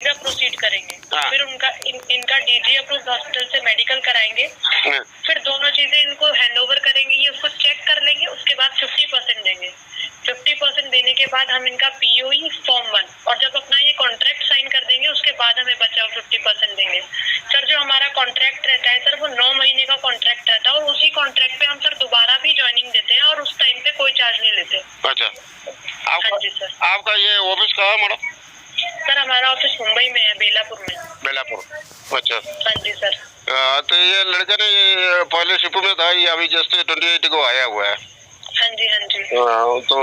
Proceed करेंगे। फिर उनका इनका डीजी अप्रूव्ड हॉस्पिटल से मेडिकल कराएंगे। फिर दोनों चीजें इनको हैंडओवर करेंगे, ये उसको चेक कर लेंगे, उसके बाद 50% देंगे। 50% देने के बाद हम इनका पीओई फॉर्म 1 और जब अपना ये कॉन्ट्रैक्ट साइन कर देंगे उसके बाद हमें बचा 50% देंगे। सर जो हमारा कॉन्ट्रैक्ट रहता है सर वो 9 महीने का कॉन्ट्रैक्ट रहता है और उसी कॉन्ट्रैक्ट पे हम सर दोबारा भी ज्वाइनिंग देते हैं और उस टाइम पे कोई चार्ज नहीं लेते। अच्छा, हाँ जी सर। आपका ये ऑफिस कहाँ है मैडम? सर हमारा ऑफिस मुंबई में है, बेलापुर में। बेलापुर, अच्छा। हाँ जी सर। तो ये लड़का ने पहले शिप में था, ये अभी जस्ट 28 को आया हुआ है। हाँ जी हाँ जी। तो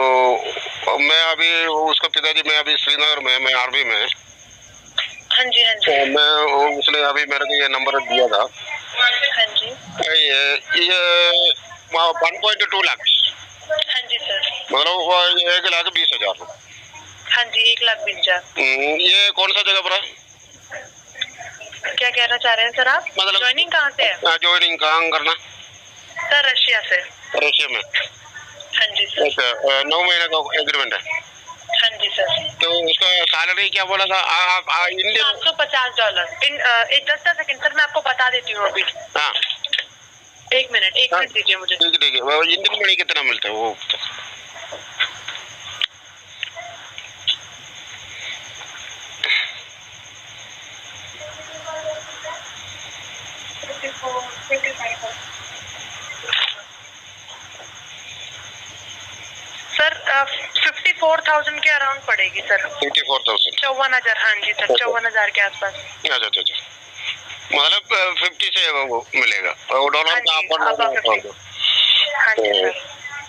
मैं अभी उसका पिताजी, मैं अभी श्रीनगर में, मैं आर्मी में। हाँ जी हाँ जी। तो मैं उसने अभी मेरे को ये नंबर दिया था। हाँ जी। ये 1.2 लाख। हाँ जी सर। मतलब 1,20,000। हाँ जी 1,20,000। ये कौन सा जगह पर है? क्या कहना चाह रहे हैं सर आप? मतलब ज्वाइनिंग कहाँ से है? ज्वाइनिंग कहाँ करना? सर रशिया से। रशिया में? हाँ जी सर। अच्छा, 9 महीने का एग्रीमेंट है। हाँ जी सर। तो उसका सैलरी क्या बोला था? आप इंडियन $750। एक 10 सेकंड सर, मैं आपको बता देती हूँ अभी। हाँ, एक मिनट दीजिए मुझे। ठीक है। इंडियन मनी कितना मिलता है वो? सर 54,000 के अराउंड पड़ेगी सर। 54,000? 54,000। हाँ जी सर, 54,000 के आसपास। अच्छा, मतलब 50 से वो मिलेगा डॉलर का आप। हाँ जी सर।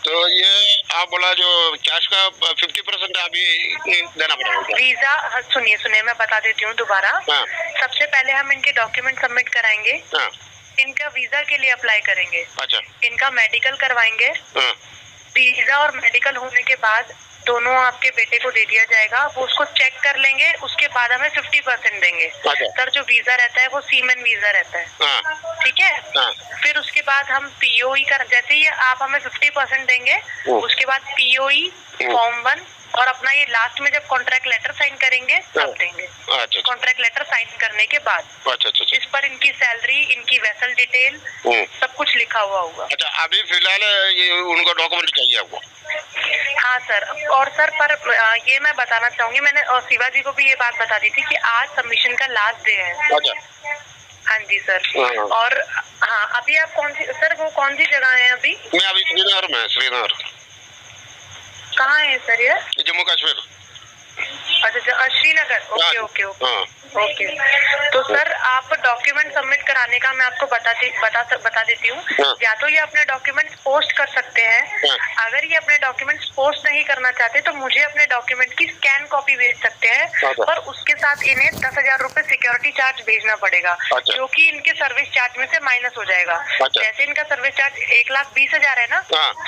तो ये आप बोला जो कैश का 50% अभी देना पड़ेगा? वीजा सुनिए मैं बता देती हूँ दोबारा। सबसे पहले हम इनके डॉक्यूमेंट सबमिट कराएंगे। इनका वीजा के लिए अप्लाई करेंगे। अच्छा। इनका मेडिकल करवाएंगे। वीजा और मेडिकल होने के बाद दोनों आपके बेटे को दे दिया जाएगा, वो उसको चेक कर लेंगे, उसके बाद हमें 50% देंगे। सर जो वीजा रहता है वो सीमेन वीजा रहता है, ठीक है। फिर उसके बाद हम पीओई कर, जैसे ही आप हमें 50% देंगे उसके बाद पीओई फॉर्म 1 और अपना ये लास्ट में जब कॉन्ट्रैक्ट लेटर साइन करेंगे तब देंगे। कॉन्ट्रैक्ट लेटर साइन करने के बाद इस पर इनकी सैलरी, इनकी वेसल डिटेल सब कुछ लिखा हुआ होगा। अच्छा, अभी फिलहाल ये उनका डॉक्यूमेंट चाहिए आपको? हाँ सर। और सर पर ये मैं बताना चाहूंगी, मैंने और शिवाजी को भी ये बात बता दी थी कि आज सबमिशन का लास्ट डे है। हाँ जी सर। और हाँ, अभी आप वो कौन सी जगह है अभी? मैं अभी श्रीनगर में। श्रीनगर कहाँ है सर ये? जम्मू कश्मीर। अच्छा श्रीनगर। ओके। तो सर आप डॉक्यूमेंट सबमिट कराने का मैं आपको बता देती हूँ। या तो ये अपने डॉक्यूमेंट पोस्ट कर सकते हैं। अगर ये अपने डॉक्यूमेंट्स पोस्ट नहीं करना चाहते तो मुझे अपने डॉक्यूमेंट की स्कैन कॉपी भेज सकते हैं, और उसके साथ इन्हें 10,000 रुपए सिक्योरिटी चार्ज भेजना पड़ेगा, जो कि इनके सर्विस चार्ज में से माइनस हो जाएगा। जैसे इनका सर्विस चार्ज 1,20,000 है ना,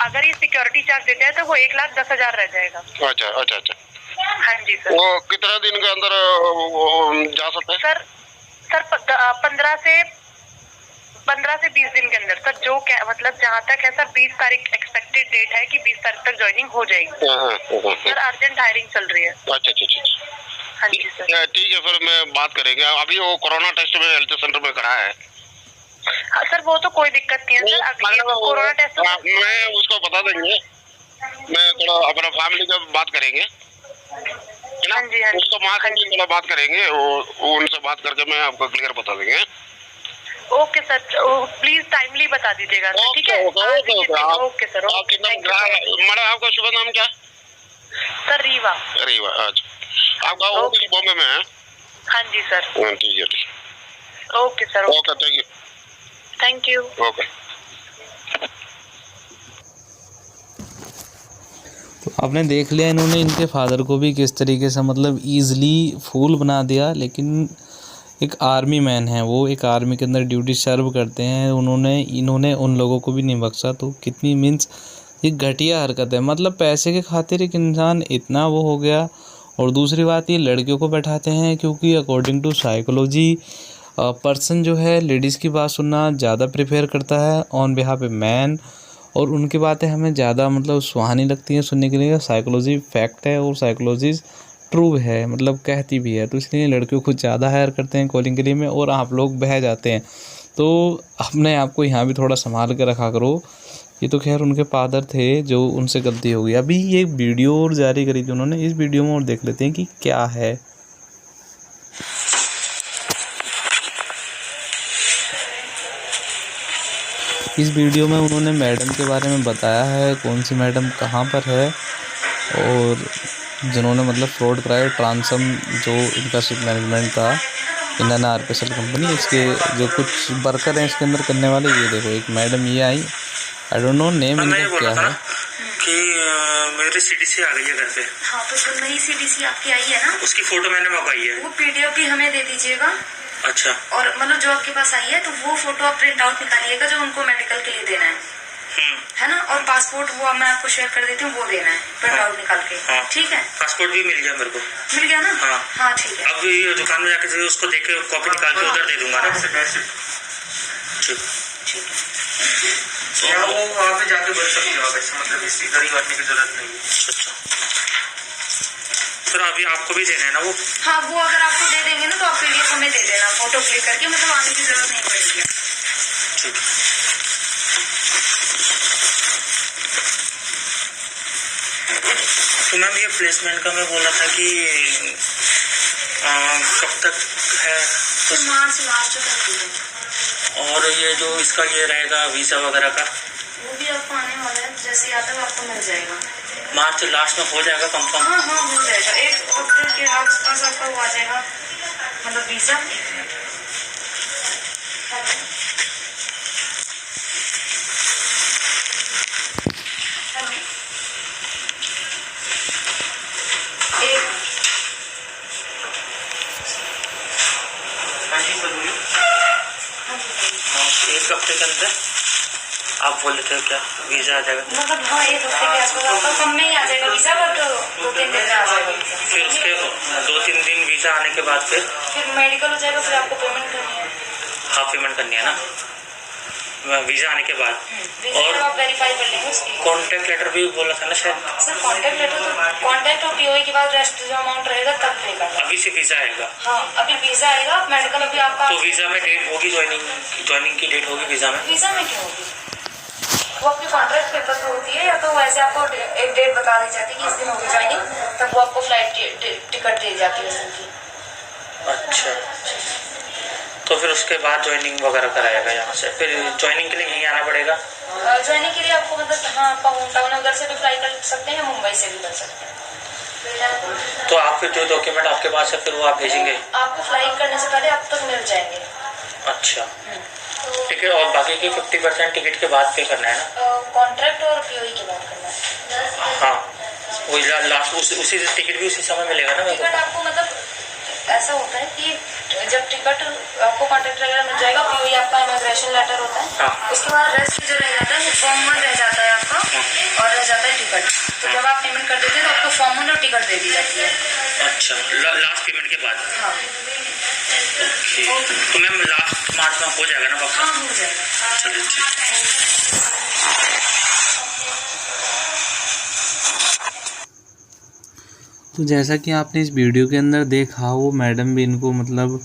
अगर ये सिक्योरिटी चार्ज देते हैं तो वो 1,10,000 रह जाएगा। अच्छा। हाँ जी सर। वो कितना दिन के अंदर जा सकते हैं? सर 15 से 20 दिन के अंदर सर, जो क्या मतलब जहाँ तक है सर 20 तारीख एक्सपेक्टेड डेट है कि 20 तारीख तक ज्वाइनिंग हो जाएगी। सर अर्जेंट हायरिंग चल रही है। अच्छा। हाँ जी सर। ठीक है, फिर मैं बात करेंगे। अभी वो कोरोना टेस्ट में हेल्थ सेंटर में कराया है। हाँ सर, वो तो कोई दिक्कत नहीं है सर। अभी कोरोना टेस्ट मैं उसको बता देंगे। मैं थोड़ा अपना फैमिली का बात करेंगे, है ना? उसको माँ से थोड़ा बात करेंगे, वो उनसे बात करके मैं आपको क्लियर बता देंगे। ओके सर, प्लीज टाइमली बता दीजिएगा, ठीक है? Okay sir. मैडम आपका शुभ नाम क्या? सर रीवा। अच्छा, आपका ऑफिस बॉम्बे में है? हाँ जी सर। ठीक है। Okay sir. Okay, thank you. Okay. आपने देख लिया इन्होंने इनके फादर को भी किस तरीके से मतलब ईज़िली फूल बना दिया। लेकिन एक आर्मी मैन है, वो एक आर्मी के अंदर ड्यूटी सर्व करते हैं, इन्होंने उन लोगों को भी नहीं बख्शा। तो कितनी मीन्स ये घटिया हरकत है। मतलब पैसे के खातिर एक इंसान इतना वो हो गया। और दूसरी बात, ये लड़कियों को बैठाते हैं क्योंकि अकॉर्डिंग टू साइकोलॉजी पर्सन जो है लेडीज़ की बात सुनना ज़्यादा प्रेफर करता है ऑन बिहाफ ए मैन, और उनकी बातें हमें ज़्यादा मतलब सुहानी लगती हैं सुनने के लिए। साइकोलॉजी फैक्ट है और साइकोलॉजी ट्रू है, मतलब कहती भी है, तो इसलिए लड़कियों को ज़्यादा हायर करते हैं कॉलिंग के लिए में, और आप लोग बह जाते हैं। तो अपने आप को यहाँ भी थोड़ा संभाल के रखा करो। ये तो खैर उनके फादर थे, जो उनसे गलती हो गई। अभी ये वीडियो और जारी करी थी उन्होंने, इस वीडियो में और देख लेते हैं कि क्या है। इस वीडियो में उन्होंने मैडम के बारे में बताया है, कौन सी मैडम कहाँ पर है, और जिन्होंने मतलब फ्रॉड कराया। ट्रांसम जो इनका शिप मैनेजमेंट था, इंडियन आर्टिफिशियल कंपनी, इसके जो कुछ वर्कर हैं इसके अंदर करने वाले। ये देखो एक मैडम ये आई, आई डोंट नो नेम इनका क्या है, कि मेरी सीडीसी आ गई है घर पे। हाँ, तो जो नई सीडीसी आपकी आई है ना, उसकी फोटो मैंने मंगाई है, वो पीडीएफ भी हमें दे दीजिएगा। अच्छा। और मतलब जो आपके पास आई है तो वो फोटो आप प्रिंट आउट निकालिएगा, जो उनको मेडिकल के लिए देना है ना। और पासपोर्ट वो मैं आपको शेयर कर देती हूँ, वो देना है प्रिंट आउट निकाल के। ठीक है, पासपोर्ट भी मिल गया मेरे को। मिल गया ना? हाँ ठीक है। अब ये दुकान में जाके उसको देख के कॉपी निकाल के उधर दे दूंगा ना। ठीक है, वो वहाँ पे जाके बन सकते हो, मतलब इधर ही करने की जरूरत नहीं है। अच्छा, सर अभी आपको भी देना है ना वो? हाँ, वो अगर आपको दे देंगे ना तो आप पीडीएफ हमें दे देना, फोटो क्लिक करके, मतलब आने की जरूरत नहीं पड़ेगी। ठीक। तो मैम ये प्लेसमेंट का मैं बोला था कि कब तक है? तो मार्च लास्ट तक है। और ये जो इसका ये रहेगा वीज़ा वगैरह का, वो भी आपको आने वाला है, जैसे आता है आपको मिल जाएगा। मार्च लास्ट में हो जाएगा कंफर्म? हाँ हो जाएगा, 1 अप्रैल के आसपास आपका वो आ जाएगा, मतलब वीज़ा। एक हफ्ते के अंदर आप बोल लेते हो क्या वीज़ा आ जाएगा? मतलब हाँ, 1 हफ्ते के आसपास आपका कम में ही आ जाएगा वीज़ा, बट 2-3 दिन में आ जाएगा। फिर उसके 2-3 दिन वीज़ा आने के बाद फिर मेडिकल हो जाएगा, फिर आपको पेमेंट करनी है। हाँ, पेमेंट करनी है ना वीज़ा आने के बाद। और आप वेरीफाई कर लेंगे उसकी। कॉन्टैक्ट लेटर भी बोला था ना शायद? सर कॉन्टैक्ट लेटर तो कॉन्टैक्ट और पीओई के बाद रेस्ट जो अमाउंट रहेगा तब पे करना। अभी से वीज़ा आएगा? हाँ, अभी वीज़ा आएगा, मेडिकल अभी आपका। तो वीज़ा में डेट होगी, ज्वाइनिंग की डेट होगी वीज़ा में? वीज़ा में क्यों होगी? वो आपकी कॉन्ट्रैक्ट पेपर पे होती है, या तो वैसे आपको एक डेट बता दी जाती है कि इस दिन होगी ज्वाइनिंग, तब वो आपको फ्लाइट टिकट दी जाती है उस दिन की। अच्छा, तो फिर उसके बाद ज्वाइनिंग वगैरह कराएगा यहाँ से, फिर ज्वाइनिंग के लिए यहीं आना पड़ेगा? ज्वाइनिंग के लिए आपको मतलब हाँ, आपका होम टाउन है, उधर से भी फ्लाई कर सकते हैं, मुंबई से भी कर सकते हैं। तो आप फिर जो डॉक्यूमेंट आपके पास है फिर वो आप भेजेंगे? आपको फ्लाई करने से पहले आप तक मिल जाएंगे। अच्छा, टिकट और बाकी की 50% टिकट के बाद पे करना है ना? कॉन्ट्रैक्ट और पीओई के बाद करना है। हाँ, वही लास्ट उसी टिकट भी उसी समय मिलेगा ना? टिकट आपको मतलब ऐसा होता है कि जब टिकट आपको कॉन्ट्रैक्ट वगैरह मिल जाएगा, पीओई आपका इमिग्रेशन लेटर होता है। हाँ। उसके बाद रेस्ट जो रह जाता है वो फॉर्म 1 रह जाता है आपका, और रह जाता है टिकट। तो जब आप पेमेंट कर देते हैं तो आपको फॉर्म 1 और टिकट दे दी जाती है। अच्छा, लास्ट पेमेंट के बाद? हाँ। तो मैम लास्ट मार्च में हो जाएगा ना? हाँ, हो जाएगा। चलिए ठीक। तो जैसा कि आपने इस वीडियो के अंदर देखा, वो मैडम भी इनको मतलब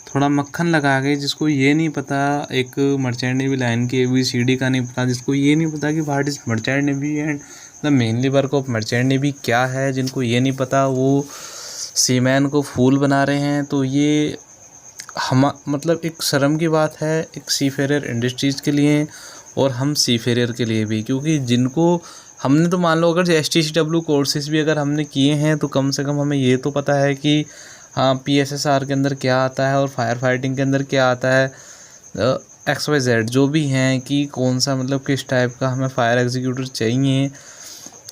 थोड़ा मक्खन लगा गई, जिसको ये नहीं पता एक मर्चेंट नेवी लाइन की ABCD का नहीं पता, जिसको ये नहीं पता कि what is merchant navy and the mainly work of merchant navy क्या है, जिनको ये नहीं पता वो सीमैन को फूल बना रहे हैं। तो ये हम मतलब एक शर्म की बात है एक सीफेयर इंडस्ट्रीज़ के लिए और हम सीफेयर के लिए भी, क्योंकि जिनको हमने तो मान लो अगर STCW कोर्सेज भी अगर हमने किए हैं तो कम से कम हमें ये तो पता है कि हाँ PSSR के अंदर क्या आता है और फायर फाइटिंग के अंदर क्या आता है, XYZ जो भी हैं कि कौन सा मतलब किस टाइप का हमें फायर एग्जीक्यूटिव चाहिए।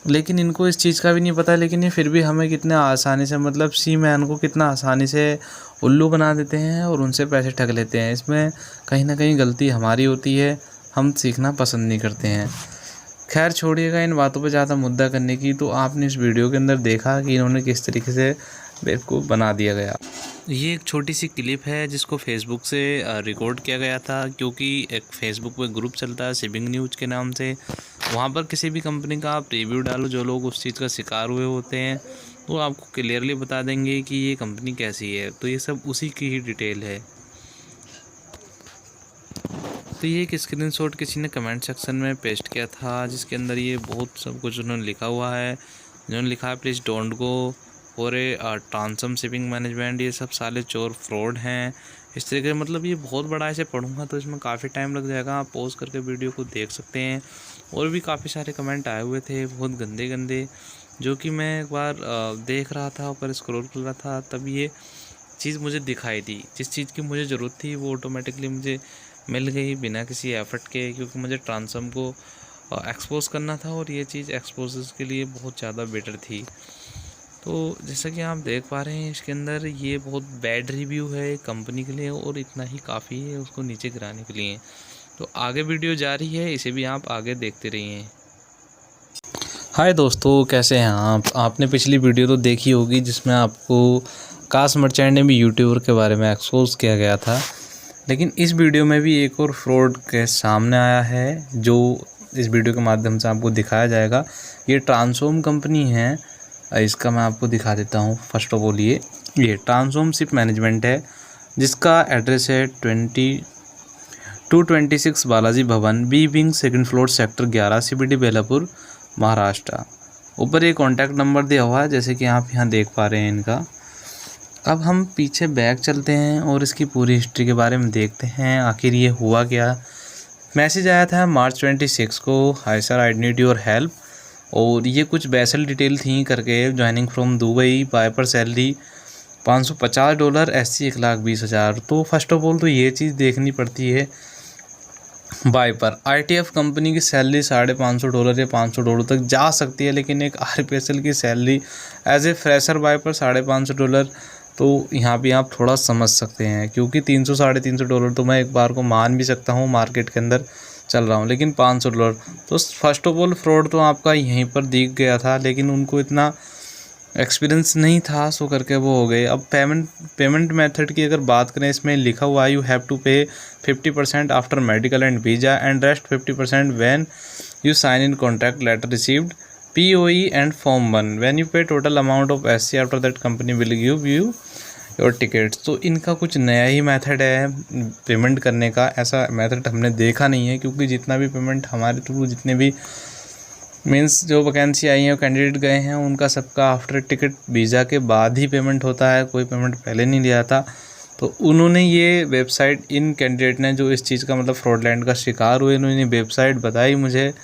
लेकिन इनको इस चीज़ का भी नहीं पता, लेकिन ये फिर भी हमें कितने आसानी से मतलब सीमैन को कितना आसानी से उल्लू बना देते हैं और उनसे पैसे ठग लेते हैं। इसमें कहीं ना कहीं गलती हमारी होती है, हम सीखना पसंद नहीं करते हैं। खैर छोड़िएगा इन बातों पे ज़्यादा मुद्दा करने की। तो आपने इस वीडियो के अंदर देखा कि इन्होंने किस तरीके से बेवकूफ़ बना दिया गया। ये एक छोटी सी क्लिप है जिसको फेसबुक से रिकॉर्ड किया गया था, क्योंकि एक फेसबुक पे ग्रुप चलता है शिपिंग न्यूज़ के नाम से। वहाँ पर किसी भी कंपनी का आप रिव्यू डालो, जो लोग उस चीज़ का शिकार हुए होते हैं वो आपको क्लियरली बता देंगे कि ये कंपनी कैसी है। तो ये सब उसी की ही डिटेल है। तो ये एक स्क्रीनशॉट किसी ने कमेंट सेक्शन में पेस्ट किया था, जिसके अंदर ये बहुत सब कुछ उन्होंने लिखा हुआ है। उन्होंने लिखा है please don't go for a transom shipping management, ये सब साले चोर फ्रॉड हैं। इस तरीके से मतलब ये बहुत बड़ा ऐसे पढ़ूंगा तो इसमें काफ़ी टाइम लग जाएगा। आप पॉज करके वीडियो को देख सकते हैं। और भी काफ़ी सारे कमेंट आए हुए थे बहुत गंदे गंदे, जो कि मैं एक बार देख रहा था, ऊपर स्क्रॉल कर रहा था, तब ये चीज़ मुझे दिखाई दी। जिस चीज़ की मुझे ज़रूरत थी वो ऑटोमेटिकली मुझे मिल गई बिना किसी एफर्ट के, क्योंकि मुझे ट्रांसम को एक्सपोज करना था और ये चीज़ एक्सपोज के लिए बहुत ज़्यादा बेटर थी। तो जैसा कि आप देख पा रहे हैं इसके अंदर ये बहुत बैड रिव्यू है कंपनी के लिए, और इतना ही काफ़ी है उसको नीचे गिराने के लिए। तो आगे वीडियो जारी है, इसे भी आप आगे देखते रहिए। हाय दोस्तों, कैसे हैं आप? आपने पिछली वीडियो तो देखी होगी जिसमें आपको काश मर्चेंट ने भी यूट्यूबर के बारे में एक्सपोज किया गया था। लेकिन इस वीडियो में भी एक और फ्रॉड केस सामने आया है, जो इस वीडियो के माध्यम से आपको दिखाया जाएगा। ये ट्रांसोम कंपनी है, इसका मैं आपको दिखा देता हूँ। फर्स्ट ऑफ ऑल ये ट्रांसोम शिप मैनेजमेंट है, जिसका एड्रेस है 226 Balaji Bhavan, B wing, 2nd floor, sector 11, CBD Belapur, Maharashtra. ऊपर एक कॉन्टैक्ट नंबर दिया हुआ है, जैसे कि आप यहाँ देख पा रहे हैं इनका। अब हम पीछे बैक चलते हैं और इसकी पूरी हिस्ट्री के बारे में देखते हैं, आखिर ये हुआ क्या। मैसेज आया था मार्च 26 को, hi sir I need your help, और ये कुछ बेसल डिटेल थी करके, ज्वाइनिंग फ्रॉम दुबई, बाय पर सैलरी $550, SC 1,20,000। तो फर्स्ट ऑफ ऑल तो ये चीज़ देखनी पड़ती है, बाय पर ITF कंपनी की सैलरी $550 या $500 तक जा सकती है, लेकिन एक RPSL की सैलरी एज ए फ्रेशर बाय पर $550, तो यहाँ भी आप थोड़ा समझ सकते हैं, क्योंकि $300-350 तो मैं एक बार को मान भी सकता हूँ, मार्केट के अंदर चल रहा हूँ, लेकिन $500 तो फर्स्ट ऑफ ऑल फ्रॉड तो आपका यहीं पर दिख गया था, लेकिन उनको इतना एक्सपीरियंस नहीं था, सो करके वो हो गए। अब पेमेंट मेथड की अगर बात करें, इसमें लिखा हुआ है you have to pay 50% after medical and visa and rest 50% when you sign in contract letter received POE and form 1 when you pay total amount of SC after that company will give you your tickets. तो इनका कुछ नया ही method है payment करने का, ऐसा method हमने देखा नहीं है, क्योंकि जितना भी पेमेंट हमारे थ्रू जितने भी मीन्स जो वैकेंसी आई हैं, कैंडिडेट गए हैं, उनका सबका आफ्टर टिकट वीज़ा के बाद ही पेमेंट होता है, कोई पेमेंट पहले नहीं लिया था। तो उन्होंने ये वेबसाइट, इन कैंडिडेट ने जो इस चीज़ का मतलब फ्रॉडलैंड का शिकार हुए, उन्होंने वेबसाइट बताई मुझे।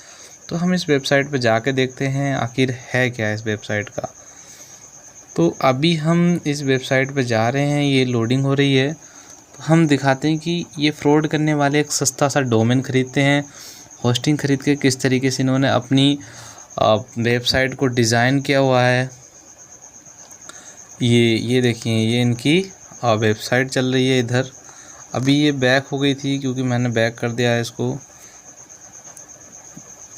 तो हम इस वेबसाइट पे जाके देखते हैं आखिर है क्या इस वेबसाइट का। तो अभी हम इस वेबसाइट पे जा रहे हैं, ये लोडिंग हो रही है। तो हम दिखाते हैं कि ये फ्रॉड करने वाले एक सस्ता सा डोमेन खरीदते हैं, होस्टिंग खरीद के किस तरीके से इन्होंने अपनी वेबसाइट को डिज़ाइन किया हुआ है। ये देखिए, ये इनकी वेबसाइट चल रही है इधर। अभी ये बैक हो गई थी क्योंकि मैंने बैक कर दिया है इसको,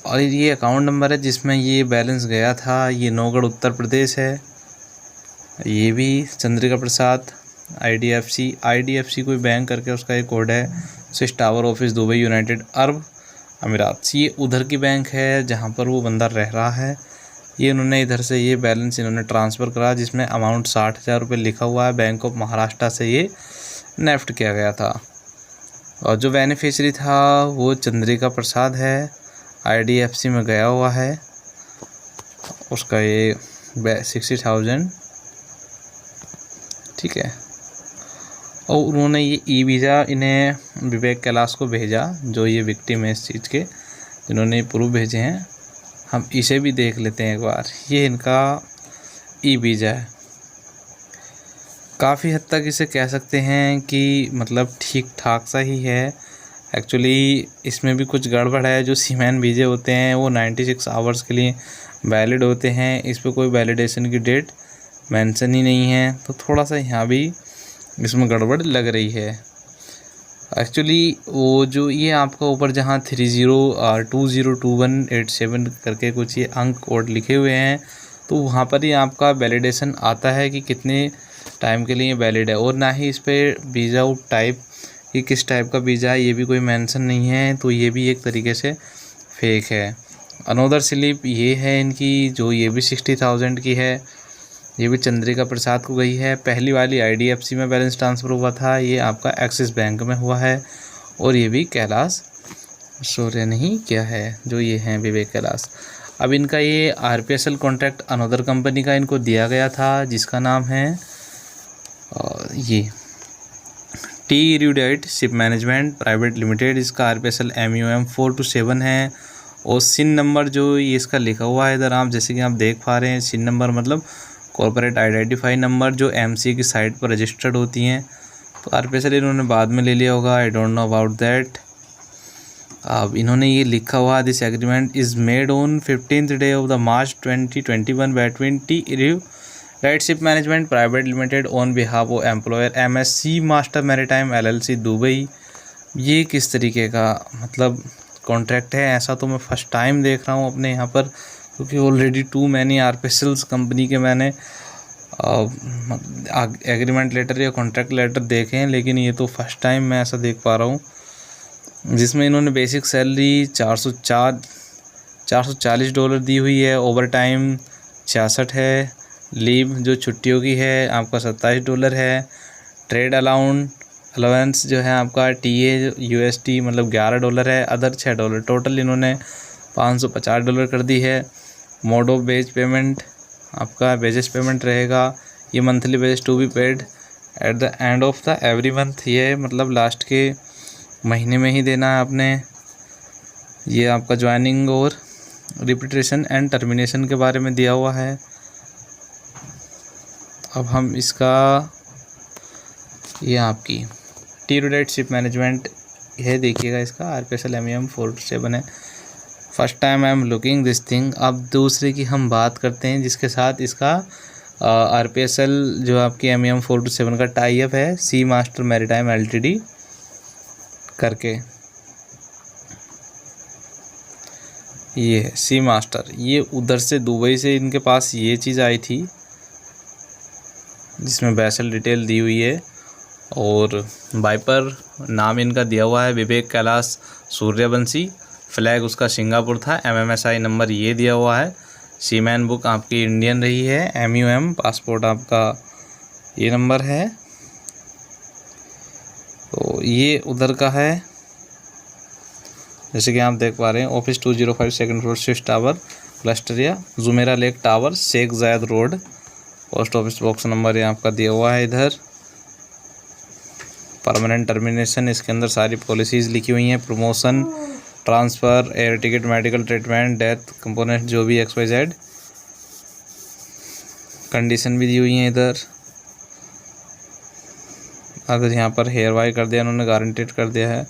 और ये अकाउंट नंबर है जिसमें ये बैलेंस गया था। ये नौगढ़ उत्तर प्रदेश है, ये भी चंद्रिका प्रसाद, IDFC कोई बैंक करके उसका एक कोड है, Swiss tower office Dubai, United Arab अमीरात। ये उधर की बैंक है जहाँ पर वो बंदा रह रहा है। ये उन्होंने इधर से ये बैलेंस इन्होंने ट्रांसफ़र करा, जिसमें अमाउंट 60,000 रुपये लिखा हुआ है। बैंक ऑफ महाराष्ट्र से ये नेफ्ट किया गया था, और जो बेनिफिशरी था वो चंद्रिका प्रसाद है, IDFC में गया हुआ है, उसका ये 60,000, ठीक है। और उन्होंने ये ई-वीज़ा इन्हें विवेक कैलाश को भेजा, जो ये विक्टिम है इस चीज़ के, जिन्होंने प्रूफ भेजे हैं। हम इसे भी देख लेते हैं एक बार। ये इनका ई-वीज़ा है, काफ़ी हद तक इसे कह सकते हैं कि मतलब ठीक ठाक सा ही है। एक्चुअली इसमें भी कुछ गड़बड़ है। जो सीमैन वीज़े होते हैं वो 96 आवर्स के लिए वैलिड होते हैं, इस पर कोई वैलिडेशन की डेट मेंशन ही नहीं है, तो थोड़ा सा यहाँ भी इसमें गड़बड़ लग रही है। एक्चुअली वो जो ये आपका ऊपर जहाँ 30202187 करके कुछ ये अंक कोड लिखे हुए हैं, तो वहाँ पर ही आपका वैलिडेशन आता है कि कितने टाइम के लिए वैलिड है, और ना ही इस पर वीज़ा टाइप कि किस टाइप का वीज़ा है ये भी कोई मेंशन नहीं है। तो ये भी एक तरीके से फेक है। अनोदर स्लिप ये है इनकी, जो ये भी 60,000 की है, ये भी चंद्रिका प्रसाद को गई है। पहली वाली IDFC में बैलेंस ट्रांसफ़र हुआ था, ये आपका एक्सिस बैंक में हुआ है। और ये भी कैलाश सूर्य नहीं क्या है जो ये हैं विवेक कैलाश। अब इनका ये RPSL कॉन्ट्रैक्ट अनदर कंपनी का इनको दिया गया था, जिसका नाम है ये T erudite ship management private limited. इसका RPSL MUM 427 है। और सिन नंबर जो ये इसका लिखा हुआ है इधर आप जैसे कि आप देख पा रहे हैं, सिन नंबर मतलब कॉर्पोरेट आइडेंटिफाई नंबर जो MCA की साइट पर रजिस्टर्ड होती हैं। तो RPSL इन्होंने बाद में ले लिया होगा, I don't know about that. अब इन्होंने ये लिखा हुआ, this agreement is made on 15th day of the March 2021 between T erudite ship management private limited on behalf of employer MSC master maritime LLC Dubai. ये किस तरीके का मतलब कॉन्ट्रैक्ट है, ऐसा तो मैं फ़र्स्ट टाइम देख रहा हूँ अपने यहाँ पर, क्योंकि already too many RPSL company के मैंने एग्रीमेंट लेटर या कॉन्ट्रैक्ट लेटर देखे हैं, लेकिन ये तो फर्स्ट टाइम मैं ऐसा देख पा रहा हूँ, जिसमें इन्होंने बेसिक सैलरी $440 दी हुई है, ओवर टाइम 66 है, लीव जो छुट्टियों की है आपका $27 है, ट्रेड अलाउंस जो है आपका TA USD मतलब $11 है, अदर $6, टोटल इन्होंने $550 कर दी है। मोड ऑफ वेज पेमेंट आपका वेजेस पेमेंट रहेगा, ये monthly wage to be paid at the end of the every month, ये मतलब लास्ट के महीने में ही देना है आपने। ये आपका ज्वाइनिंग और रिपीटेशन एंड टर्मिनेशन के बारे में दिया हुआ है। अब हम इसका ये आपकी टी इरुडाइट शिप मैनेजमेंट है, देखिएगा इसका RPSL MUM 427 है। First time I am looking this thing. अब दूसरे की हम बात करते हैं जिसके साथ इसका RPSL जो आपकी MUM 427 का टाई अप है, सी मास्टर मैरीटाइम LTD करके। ये है सी मास्टर, ये उधर से दुबई से इनके पास ये चीज़ आई थी जिसमें वैसल डिटेल दी हुई है, और वाइपर नाम इनका दिया हुआ है विवेक कैलाश सूर्यवंशी, फ्लैग उसका सिंगापुर था, MMSI नंबर ये दिया हुआ है, सीमैन बुक आपकी इंडियन रही है, MUM पासपोर्ट आपका ये नंबर है। तो ये उधर का है जैसे कि आप देख पा रहे हैं, office 205 second floor switch tower cluster I Jumeirah lake tower Sheikh Zayed road, post office box number ये आपका दिया हुआ है इधर। परमानेंट टर्मिनेशन, इसके अंदर सारी पॉलिसीज़ लिखी हुई हैं, promotion, transfer, air ticket, medical treatment, death component जो भी XYZ कंडीशन भी दी हुई हैं इधर। अगर यहाँ पर हेयर वाई कर दिया इन्होंने, गारंटेड कर दिया है,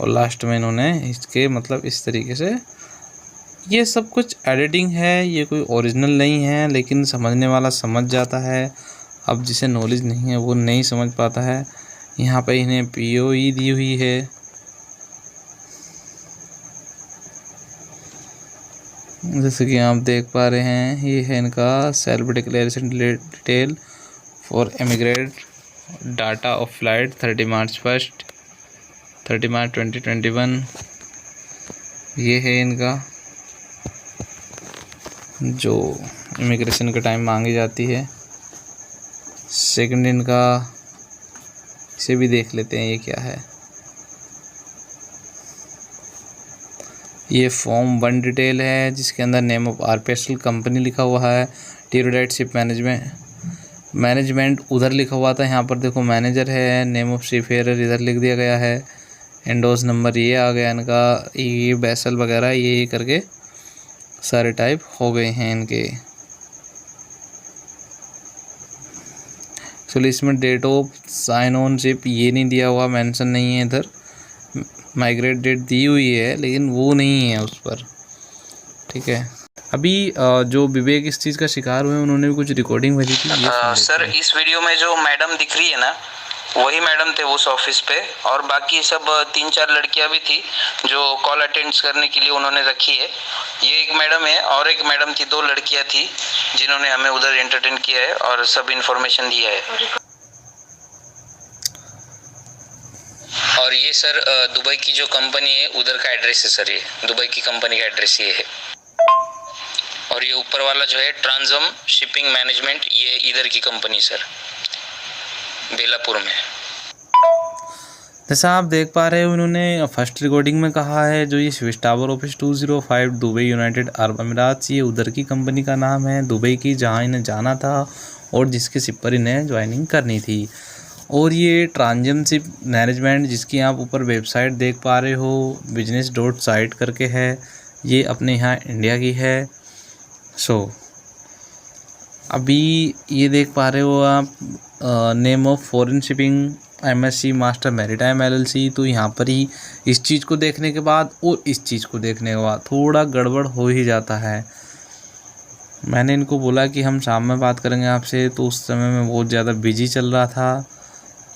और लास्ट में इन्होंने इसके मतलब इस तरीके से, ये सब कुछ एडिटिंग है, ये कोई ओरिजिनल नहीं है, लेकिन समझने वाला समझ जाता है। अब जिसे नॉलेज नहीं है वो नहीं समझ पाता है। यहाँ पे इन्हें POE दी हुई है, जैसे कि आप देख पा रहे हैं, ये है इनका self declaration detail for immigrate data of flight 30 मार्च 2021। ये है इनका जो इमिग्रेशन के टाइम मांगी जाती है। सेकंड इनका इसे भी देख लेते हैं, ये क्या है। ये फॉर्म 1 डिटेल है जिसके अंदर नेम ऑफ RPSL कंपनी लिखा हुआ है, टी इरुडाइट शिप मैनेजमेंट उधर लिखा हुआ था, यहाँ पर देखो मैनेजर है, नेम ऑफ सीफेयर इधर लिख दिया गया है, एंडोज नंबर ये आ गया इनका, ये वैसल वगैरह ये करके सारे टाइप हो गए हैं इनके। एक्चुअली इसमें date of sign on ship ये नहीं दिया हुआ, मेंशन नहीं है इधर, माइग्रेट डेट दी हुई है लेकिन वो नहीं है उस पर, ठीक है। अभी जो विवेक इस चीज़ का शिकार हुए उन्होंने भी कुछ रिकॉर्डिंग भेजी थी। सर इस वीडियो में जो मैडम दिख रही है ना, वही मैडम थे उस ऑफिस पे, और बाकी सब 3-4 लड़कियां भी थी जो कॉल अटेंड करने के लिए उन्होंने रखी है। ये एक मैडम है और एक मैडम थी, 2 लड़कियां थी जिन्होंने हमें उधर एंटरटेन किया है और सब इन्फॉर्मेशन दिया है। और ये सर दुबई की जो कंपनी है उधर का एड्रेस है सर, ये दुबई की कंपनी का एड्रेस ये है। और और ये ऊपर वाला जो है ट्रांसम शिपिंग मैनेजमेंट, ये इधर की कंपनी सर, बेलापुर में। जैसा आप देख पा रहे हो, इन्होंने फर्स्ट रिकॉर्डिंग में कहा है जो ये Swiss tower office 205 Dubai United Arab अमीरात, ये उधर की कंपनी का नाम है दुबई की, जहां इन्हें जाना था और जिसके सिप पर इन्हें ज्वाइनिंग करनी थी। और ये ट्रांसम मैनेजमेंट जिसकी आप ऊपर वेबसाइट देख पा रहे हो, business.site करके है, ये अपने यहाँ इंडिया की है। अभी ये देख पा रहे हो आप name of foreign shipping MSC master maritime LLC। तो यहाँ पर ही इस चीज़ को देखने के बाद और इस चीज़ को देखने के बाद थोड़ा गड़बड़ हो ही जाता है। मैंने इनको बोला कि हम शाम में बात करेंगे आपसे, तो उस समय मैं बहुत ज़्यादा बिजी चल रहा था,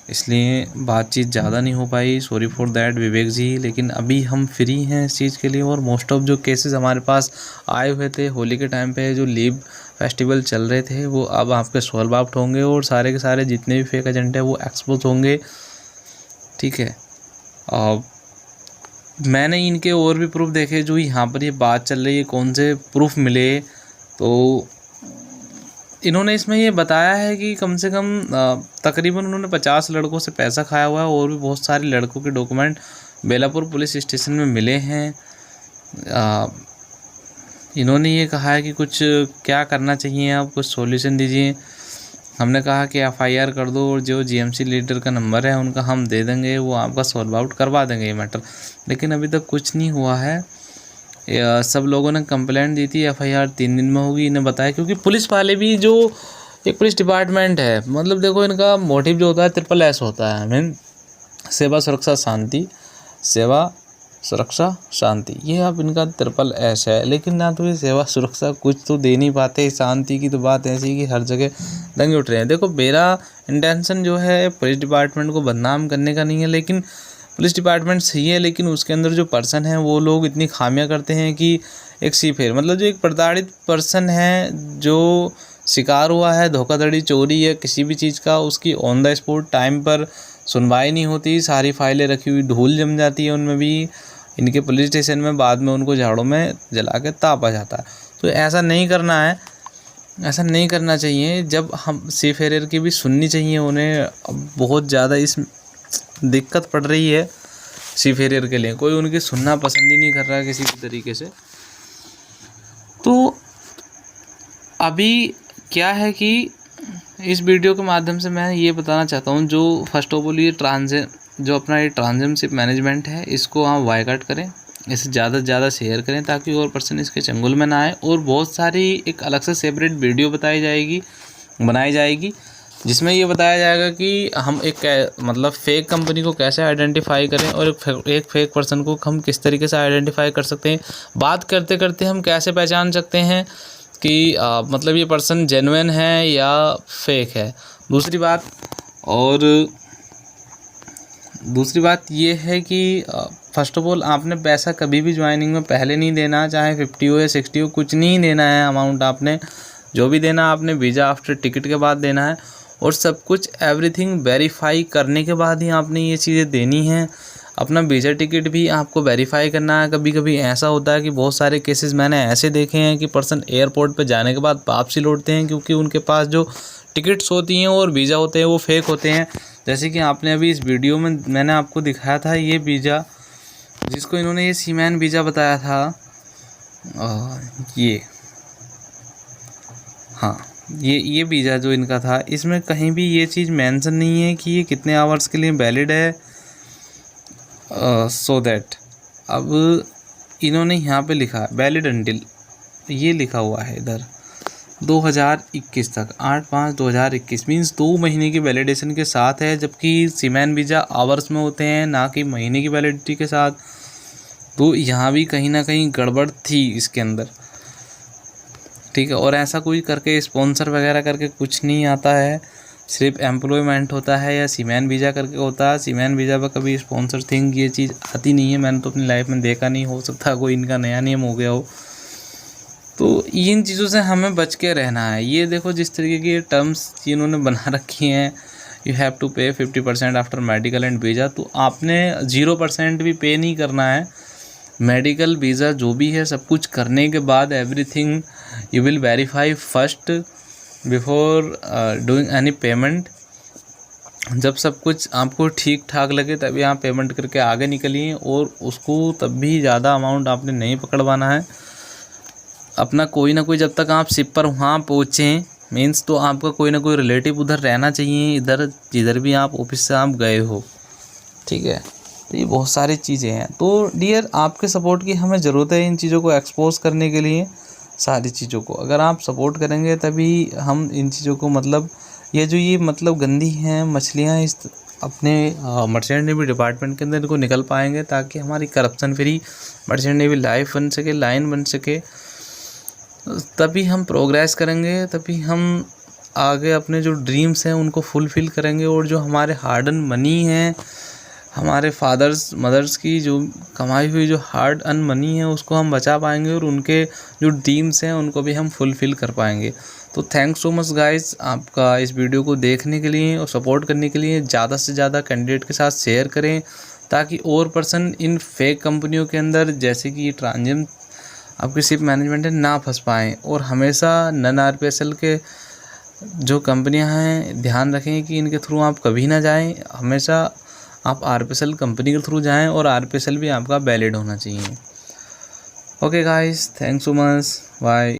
इसलिए बातचीत ज़्यादा नहीं हो पाई। सॉरी फॉर दैट विवेक जी। लेकिन अभी हम फ्री हैं इस चीज़ के लिए, और मोस्ट ऑफ जो केसेस हमारे पास आए हुए थे होली के टाइम पे, जो लीव फेस्टिवल चल रहे थे, वो अब आपके सॉल्व आउट होंगे और सारे के सारे जितने भी फेक एजेंट हैं वो एक्सपोज होंगे। ठीक है, मैंने इनके और भी प्रूफ देखे जो यहाँ पर ये बात चल रही है, कौन से प्रूफ मिले। तो इन्होंने इसमें ये बताया है कि कम से कम तकरीबन उन्होंने 50 लड़कों से पैसा खाया हुआ है, और भी बहुत सारे लड़कों के डॉक्यूमेंट बेलापुर पुलिस स्टेशन में मिले हैं। इन्होंने ये कहा है कि कुछ क्या करना चाहिए, आप कुछ सॉल्यूशन दीजिए। हमने कहा कि FIR कर दो, और जो GMC लीडर का नंबर है उनका हम दे देंगे, वो आपका सॉल्व आउट करवा देंगे ये मैटर। लेकिन अभी तक कुछ नहीं हुआ है। सब लोगों ने कंप्लेंट दी थी, FIR 3 दिन में होगी इन्हें बताया, क्योंकि पुलिस वाले भी जो एक पुलिस डिपार्टमेंट है, मतलब देखो इनका मोटिव जो होता है SSS होता है, मीन सेवा सुरक्षा शांति, सेवा सुरक्षा शांति, ये अब इनका SSS है। लेकिन ना तो ये सेवा सुरक्षा कुछ तो दे नहीं पाते, शांति की तो बात ऐसी कि हर जगह दंगे उठ रहे हैं। देखो मेरा इंटेंशन जो है पुलिस डिपार्टमेंट को बदनाम करने का नहीं है, लेकिन पुलिस डिपार्टमेंट सही है, लेकिन उसके अंदर जो पर्सन है वो लोग इतनी खामियां करते हैं कि एक सीफेयर, मतलब जो एक प्रताड़ित पर्सन है, जो शिकार हुआ है धोखाधड़ी, चोरी या किसी भी चीज़ का, उसकी ऑन द स्पॉट टाइम पर सुनवाई नहीं होती, सारी फाइलें रखी हुई धूल जम जाती है उनमें भी, इनके पुलिस स्टेशन में बाद में उनको झाड़ों में जला के तापा जाता है। तो ऐसा नहीं करना है, ऐसा नहीं करना चाहिए। जब हम सीफेयर की भी सुननी चाहिए उन्हें, बहुत ज़्यादा इस दिक्कत पड़ रही है सीफेयर के लिए, कोई उनकी सुनना पसंद ही नहीं कर रहा है किसी भी तरीके से। तो अभी क्या है कि इस वीडियो के माध्यम से मैं ये बताना चाहता हूँ, जो फर्स्ट ऑफ ऑल ये जो अपना ये ट्रांसम मैनेजमेंट है, इसको आप बायकॉट करें, इसे ज़्यादा से ज़्यादा शेयर करें ताकि और पर्सन इसके चंगुल में ना आए। और बहुत सारी एक अलग से सेपरेट वीडियो बनाई जाएगी जिसमें ये बताया जाएगा कि हम एक मतलब फेक कंपनी को कैसे आइडेंटिफाई करें, और एक फेक पर्सन को हम किस तरीके से आइडेंटिफाई कर सकते हैं। बात करते करते हम कैसे पहचान सकते हैं कि मतलब ये पर्सन जेन्युइन है या फेक है। दूसरी बात ये है कि फर्स्ट ऑफ ऑल आपने पैसा कभी भी ज्वाइनिंग में पहले नहीं देना, चाहे 50 हो या 60 हो, कुछ नहीं देना है। अमाउंट आपने जो भी देना आपने वीज़ा आफ्टर टिकट के बाद देना है, और सब कुछ एवरीथिंग वेरीफाई करने के बाद ही आपने ये चीज़ें देनी हैं। अपना वीज़ा टिकट भी आपको वेरीफाई करना है। कभी कभी ऐसा होता है कि बहुत सारे केसेस मैंने ऐसे देखे हैं कि पर्सन एयरपोर्ट पर जाने के बाद वापसी लौटते हैं, क्योंकि उनके पास जो टिकट्स होती हैं और वीज़ा होते हैं वो फेक होते हैं। जैसे कि आपने अभी इस वीडियो में मैंने आपको दिखाया था ये वीज़ा, जिसको इन्होंने ये सीमैन वीज़ा बताया था, ये वीज़ा जो इनका था, इसमें कहीं भी ये चीज़ मेंशन नहीं है कि ये कितने आवर्स के लिए वैलिड है। सो दैट अब इन्होंने यहाँ पे लिखा है वैलिड अंटिल, ये लिखा हुआ है इधर 2021 तक, 8/5/2021 मीन्स 2 महीने की वैलिडेशन के साथ है, जबकि सीमैन वीज़ा आवर्स में होते हैं ना कि महीने की वैलिडिटी के साथ। तो यहाँ भी कहीं ना कहीं गड़बड़ थी इसके अंदर, ठीक है। और ऐसा कोई करके स्पॉन्सर वगैरह करके कुछ नहीं आता है, सिर्फ एम्प्लॉयमेंट होता है या सीमैन वीज़ा करके होता है। सीमैन वीज़ा पर कभी स्पॉन्सर थिंग ये चीज़ आती नहीं है, मैंने तो अपनी लाइफ में देखा नहीं, हो सकता कोई इनका नया नियम हो गया हो। तो इन चीज़ों से हमें बच के रहना है। ये देखो जिस तरीके की टर्म्स इन्होंने बना रखी हैं, you have to pay 50% after medical and visa, तो आपने 0% भी पे नहीं करना है। मेडिकल वीज़ा जो भी है सब कुछ करने के बाद everything you will verify first before doing any payment. जब सब कुछ आपको ठीक ठाक लगे तभी आप पेमेंट करके आगे निकलिए, और उसको तब भी ज़्यादा अमाउंट आपने नहीं पकड़वाना है अपना। कोई ना कोई जब तक आप शिप पर वहाँ पहुँचें मीन्स तो आपका कोई ना कोई रिलेटिव उधर रहना चाहिए, इधर जिधर भी आप ऑफिस से आप गए हो, ठीक है। तो ये बहुत सारी चीज़ें हैं। तो डियर आपके सपोर्ट की हमें ज़रूरत है इन चीज़ों को एक्सपोज करने के लिए, सारी चीज़ों को। अगर आप सपोर्ट करेंगे तभी हम इन चीज़ों को मतलब ये मतलब गंदी हैं मछलियाँ इस अपने मर्चेंट नेवी डिपार्टमेंट के अंदर इनको निकल पाएंगे, ताकि हमारी corruption free merchant navy life बन सके, लाइन बन सके। तभी हम प्रोग्रेस करेंगे, तभी हम आगे अपने जो ड्रीम्स हैं उनको फुलफ़िल करेंगे, और जो हमारे हार्ड अर्न मनी है, हमारे फादर्स मदर्स की जो कमाई हुई जो हार्ड अर्न मनी है उसको हम बचा पाएंगे, और उनके जो ड्रीम्स हैं उनको भी हम फुलफ़िल कर पाएंगे। तो थैंक्स सो मच गाइस आपका इस वीडियो को देखने के लिए और सपोर्ट करने के लिए। ज़्यादा से ज़्यादा कैंडिडेट के साथ शेयर करें, ताकि और पर्सन इन फेक कंपनियों के अंदर जैसे कि ट्रांजिट आपकी शिप मैनेजमेंट है ना फंस पाएँ। और हमेशा नन RPSL के जो कंपनियां हैं ध्यान रखें कि इनके थ्रू आप कभी ना जाएं, हमेशा आप RPSL कंपनी के थ्रू जाएं, और RPSL भी आपका वैलिड होना चाहिए। Okay guys, thanks so much, bye.